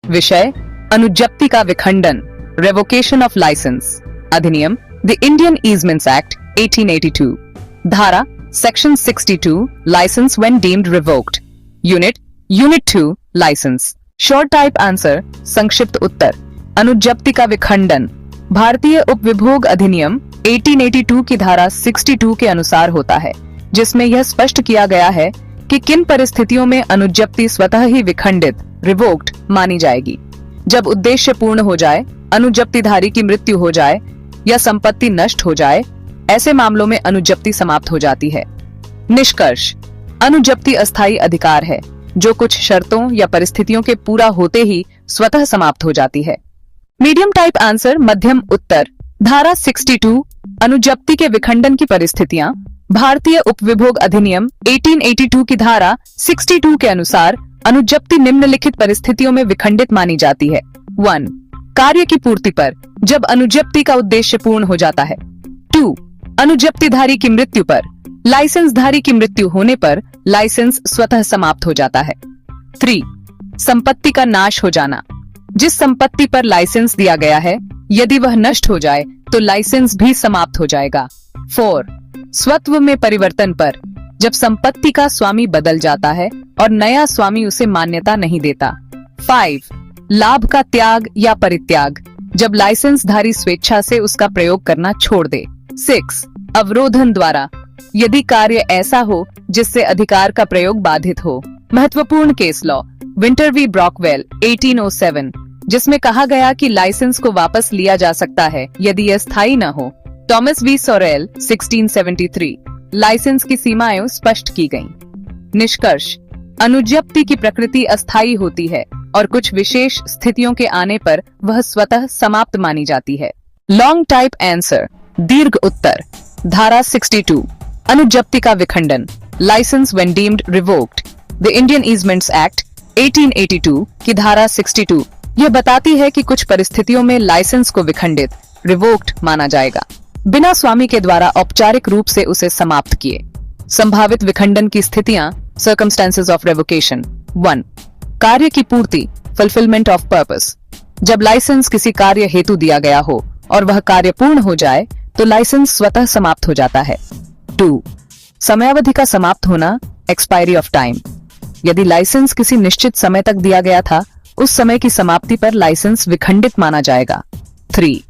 विषय अनुज्ञप्ति का विखंडन, रेवोकेशन ऑफ लाइसेंस अधिनियम, द इंडियन ईजमेंट्स एक्ट 1882। धारा section 62, licence when deemed revoked. Unit 2, licence. Short type answer, संक्षिप्त उत्तर, अनुज्ञप्ति का विखंडन भारतीय उपविभोग अधिनियम 1882 की धारा 62 के अनुसार होता है, जिसमें यह स्पष्ट किया गया है कि किन परिस्थितियों में अनुज्ञप्ति स्वतः ही विखंडित, रिवोक्ड मानी जाएगी। जब उद्देश्य पूर्ण हो जाए, अनुज्ञप्तिधारी की मृत्यु हो जाए या संपत्ति नष्ट हो जाए, ऐसे मामलों में अनुज्ञप्ति समाप्त हो जाती है। निष्कर्ष, अनुज्ञप्ति अस्थायी अधिकार है जो कुछ शर्तों या परिस्थितियों के पूरा होते ही स्वतः समाप्त हो जाती है। मीडियम टाइप आंसर, मध्यम उत्तर। धारा 62, अनुज्ञप्ति के विखंडन की परिस्थितियां भारतीय उपविभोग अधिनियम 1882 की धारा 62 के अनुसार अनुज्ञप्ति निम्नलिखित परिस्थितियों में विखंडित मानी जाती है। 1. कार्य की पूर्ति पर, जब अनुज्ञप्ति का उद्देश्य पूर्ण हो जाता है। 2. अनुज्ञप्तिधारी की मृत्यु पर, लाइसेंसधारी की मृत्यु होने पर लाइसेंस स्वतः समाप्त हो जाता है। 3. संपत्ति का नाश हो जाना, जिस संपत्ति पर लाइसेंस दिया गया है यदि वह नष्ट हो जाए तो लाइसेंस भी समाप्त हो जाएगा। 4. स्वत्व में परिवर्तन पर, जब संपत्ति का स्वामी बदल जाता है और नया स्वामी उसे मान्यता नहीं देता। 5. लाभ का त्याग या परित्याग, जब लाइसेंसधारी स्वेच्छा से उसका प्रयोग करना छोड़ दे। 6. अवरोधन द्वारा, यदि कार्य ऐसा हो जिससे अधिकार का प्रयोग बाधित हो। महत्वपूर्ण केस लॉ, विंटर वी ब्रॉकवेल 1807, जिसमें कहा गया कि लाइसेंस को वापस लिया जा सकता है यदि यह स्थायी न हो। थॉमस वी सोरेल 1673, लाइसेंस की सीमाएं स्पष्ट की गईं। निष्कर्ष, अनुज्ञप्ति की प्रकृति अस्थायी होती है और कुछ विशेष स्थितियों के आने पर वह स्वतः समाप्त मानी जाती है। लॉन्ग टाइप आंसर, दीर्घ उत्तर। धारा 62, अनुज्ञप्ति का विखंडन, licence when deemed revoked. The Indian easements act 1882 की धारा 62 यह बताती है कि कुछ परिस्थितियों में लाइसेंस को विखंडित, रिवोक्ड माना जाएगा, बिना स्वामी के द्वारा औपचारिक रूप से उसे समाप्त किए। संभावित विखंडन की स्थितियां, सर्कमस्टेंसेस ऑफ रेवोकेशन। 1. कार्य की पूर्ति, फुलफिलमेंट ऑफ पर्पस, जब लाइसेंस किसी कार्य हेतु दिया गया हो और वह कार्य पूर्ण हो जाए तो लाइसेंस स्वतः समाप्त हो जाता है। 2. समयावधि का समाप्त होना, एक्सपायरी ऑफ टाइम, यदि लाइसेंस किसी निश्चित समय तक दिया गया था, उस समय की समाप्ति पर लाइसेंस विखंडित माना जाएगा। 3.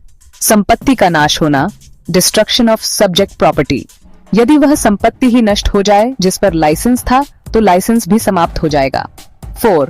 संपत्ति का नाश होना, डिस्ट्रक्शन ऑफ सब्जेक्ट प्रॉपर्टी, यदि वह संपत्ति ही नष्ट हो जाए जिस पर लाइसेंस था तो लाइसेंस भी समाप्त हो जाएगा। 4.